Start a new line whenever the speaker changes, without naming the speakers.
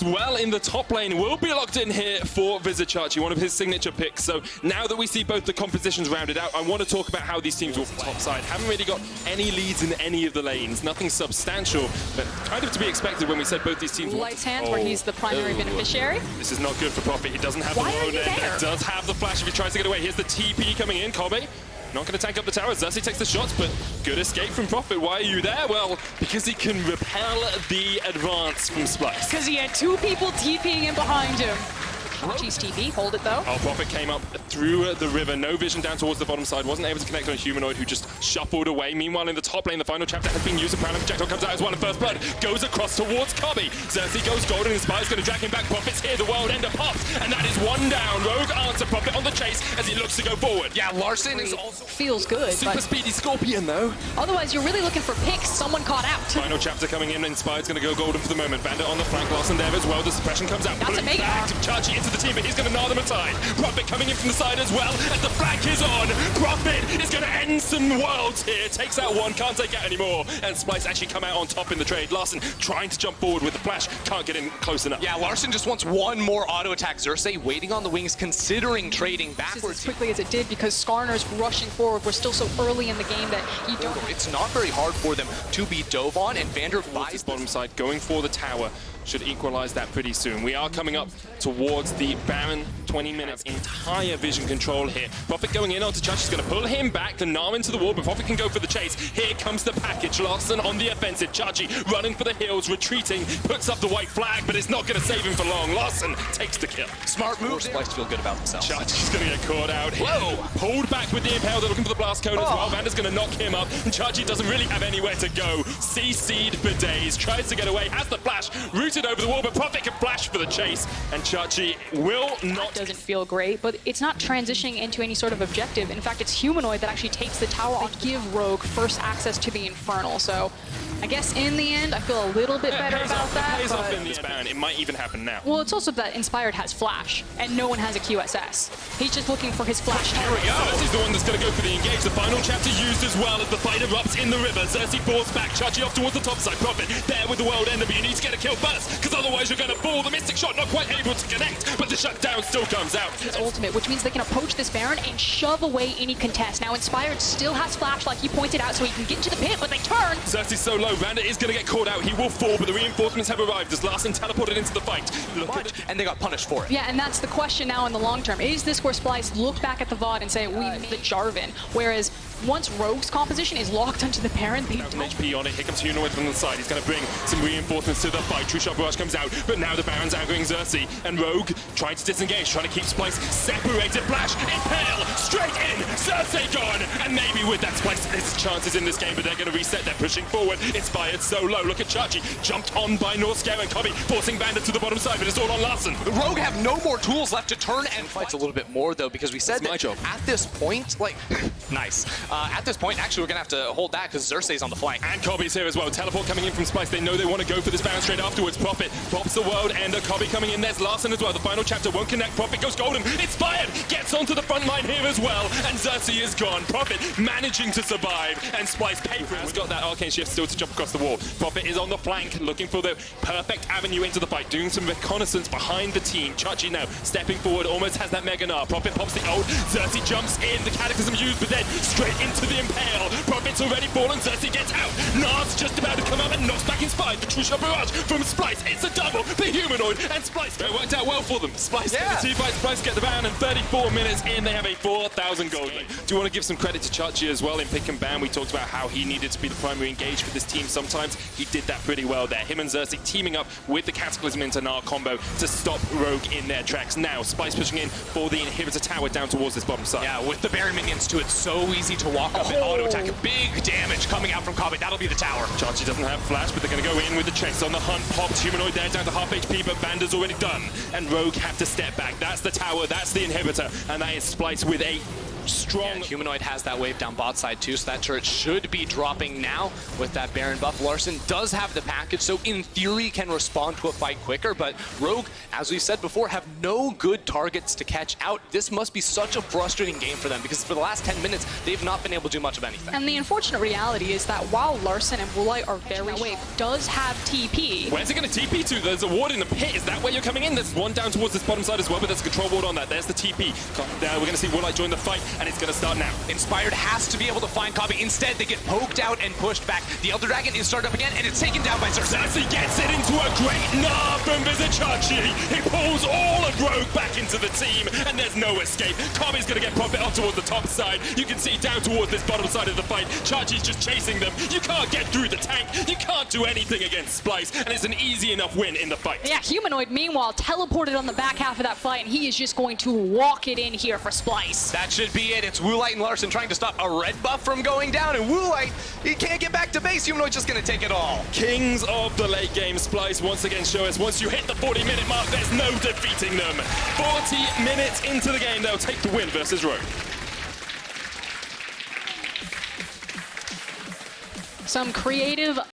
as well in the top lane will be locked in here for Chachi, one of his signature picks. So now that we see both the compositions rounded out, I want to talk about how these teams will top side. Haven't really got any leads in any of the lanes, nothing substantial, but kind of to be expected when we said both these teams.
Light's hands, where he's the primary beneficiary.
This is not good for Prophet. He doesn't have the low net. Does have the flash if he tries to get away. Here's the TP coming in. Kobe not going to tank up the tower. Xerxes takes the shots, but good escape from Prophet. Why are you there? Well, because he can repel the advance from Splyce.
Because he had two people TPing in behind him. Chachi's TP, hold it though.
Oh, Prophet came up through the river, no vision down towards the bottom side, wasn't able to connect on a humanoid who just shuffled away. Meanwhile, in the top lane, the final chapter has been used. A projectile comes out as well, and first blood goes across towards Kobe. Xerxes goes golden, and Spire's going to drag him back. Prophet's here, the world ender pops, and that is one down. Rogue answer Prophet on the chase as he looks to go forward.
Yeah, Larson is also
feels good.
Super speedy Scorpion though.
Otherwise, you're really looking for picks. Someone caught out.
Final chapter coming in, and Spire's going to go golden for the moment. Bandit on the flank, Larson there as well. The suppression comes out.
That's a mega.
Chachi into the team, but he's going to gnaw them aside. Prophet coming in from the side as well, as the flank is on. Prophet is going to end some worlds here. Takes out one, can't take out anymore. And Splyce actually come out on top in the trade. Larson trying to jump forward with the flash, can't get in close enough.
Yeah, Larson just wants one more auto attack. Xerxes waiting on the wings, considering trading backwards.
As quickly as it did, because Skarner's rushing forward. We're still so early in the game that you don't...
It's not very hard for them to be dove on, and Vander buys
bottom side, going for the tower. Should equalize that pretty soon. We are coming up towards the Baron. 20 minutes, entire vision control here. Prophet going in onto Chachi, is going to pull him back. The Gnar into the wall, but Prophet can go for the chase. Here comes the package. Larson on the offensive. Chachi running for the hills, retreating, puts up the white flag, but it's not going to save him for long. Larson takes the kill.
Smart move. Splyce feel good about themselves.
Chachi's going to get caught out here. Whoa! Pulled back with the impale. They're looking for the blast cone as well. Vander's going to knock him up, and Chachi doesn't really have anywhere to go. CC'd for days. Tries to get away, has the flash, rooted over the wall, but Prophet can flash for the chase, and Chachi will not...
That doesn't feel great, but it's not transitioning into any sort of objective. In fact, it's Humanoid that actually takes the tower on to give Rogue first access to the Infernal. So I guess in the end, I feel a little bit better about that.
It pays off in this Baron. It might even happen now.
Well, it's also that Inspired has Flash, and no one has a QSS. He's just looking for his Flash.
Here we go. Xerxes the one that's going to go for the engage. The final chapter used as well as the fight erupts in the river. Xerxes falls back. Chachi off towards the top side. Prophet there with the world ender, but you need to get a kill first, because otherwise you're going to fall. The Mystic Shot not quite able to connect, but the shutdown still comes out.
His ultimate, which means they can approach this Baron and shove away any contest. Now, Inspired still has Flash, like you pointed out, so he can get into the pit, but they turn.
Xerxes so low. Bandit is going to get caught out. He will fall, but the reinforcements have arrived as Larson teleported into the fight. Look at
and they got punished for it.
Yeah, and that's the question now in the long term. Is this where Splyce look back at the VOD and say, we made the Jarvan? Whereas once Rogue's composition is locked onto the Baron, they don't...
HP on it. Here comes Humanoid from the side. He's going to bring some reinforcements to the fight. True Shot Barrage comes out, but now the Baron's angering Xerxes, and Rogue trying to disengage, trying to keep Splyce separated. Flash, impale, straight in, Xerxes gone, and maybe with that Splyce, there's chances in this game, but they're going to reset. They're pushing forward. Inspired so low. Look at Chachi, jumped on by Northscare and Kobe, forcing Bandit to the bottom side, but it's all on Larson.
The Rogue have no more tools left to turn and fight a little bit more, though, because we said
That's my job.
At this point, like, nice. At this point, actually, we're going to have to hold that because Xerxes on the flank.
And Kobe's here as well. Teleport coming in from Splyce. They know they want to go for this Baron straight afterwards. Prophet pops the world ender. Kobe coming in. There's Larson as well. The final chapter won't connect. Prophet goes golden. Inspired gets onto the front line here as well. And Xerxes is gone. Prophet managing to survive. And Splyce paid for it. We've got that arcane shift still to jump across the wall. Prophet is on the flank looking for the perfect avenue into the fight. Doing some reconnaissance behind the team. Chachi now stepping forward. Almost has that Mega Gnar. Prophet pops the ult. Xerxes jumps in. The Cataclysm used, but then straight into the impale. Prophet's already fallen. Xerxes gets out. Gnar's just about to come up and knocks back Inspired. The True Shot Barrage from Splyce. It's a double. The Humanoid and Splyce. It worked out well for them. Splyce get the teamfight. Splyce get the ban, and 34 minutes in, they have a 4,000 gold lead. Do you want to give some credit to Chachi as well in pick and ban? We talked about how he needed to be the primary engage for this team. Sometimes he did that pretty well there. Him and Xerxes teaming up with the Cataclysm into Gnar combo to stop Rogue in their tracks. Now, Splyce pushing in for the inhibitor tower down towards this bottom side.
Yeah, with the Baron minions too, it's so easy to walk up and auto attack. Big damage coming out from Kobe. That'll be the tower.
Chachi doesn't have flash, but they're going to go in with the chase on the hunt. Popped Humanoid there down to half HP, but Bander's already done. And Rogue have to step back. That's the tower, that's the inhibitor, and that is Splyce with a strong.
Yeah, Humanoid has that wave down bot side too, so that turret should be dropping now with that Baron buff. Larson does have the package, so in theory can respond to a fight quicker, but Rogue, as we said before, have no good targets to catch out. This must be such a frustrating game for them because for the last 10 minutes, they've not been able to do much of anything.
And the unfortunate reality is that while Larson and Woolite are very wave does have TP.
Where's it going to TP to? There's a ward in the pit. Is that where you're coming in? There's one down towards this bottom side as well, but there's a control ward on that. There's the TP. We're going to see Woolite join the fight, and it's going to start now.
Inspired has to be able to find Kabi. Instead, they get poked out and pushed back. The Elder Dragon is started up again, and it's taken down by Xerxes.
Xerxes gets it into a great knob from Vizichachi. He pulls all of Rogue back into the team, and there's no escape. Kabi's going to get Profit up towards the top side. You can see down towards this bottom side of the fight. Chachi's just chasing them. You can't get through the tank. You can't do anything against Splice, and it's an easy enough win in the fight.
Yeah, Humanoid, meanwhile, teleported on the back half of that fight, and he is just going to walk it in here for Splyce.
That should be it. It's Woolite and Larson trying to stop a red buff from going down, and Woolite, he can't get back to base. Humanoid's just going to take it all.
Kings of the late game. Splyce once again show us once you hit the 40-minute mark, there's no defeating them. 40 minutes into the game, they'll take the win versus Rogue.
Some creative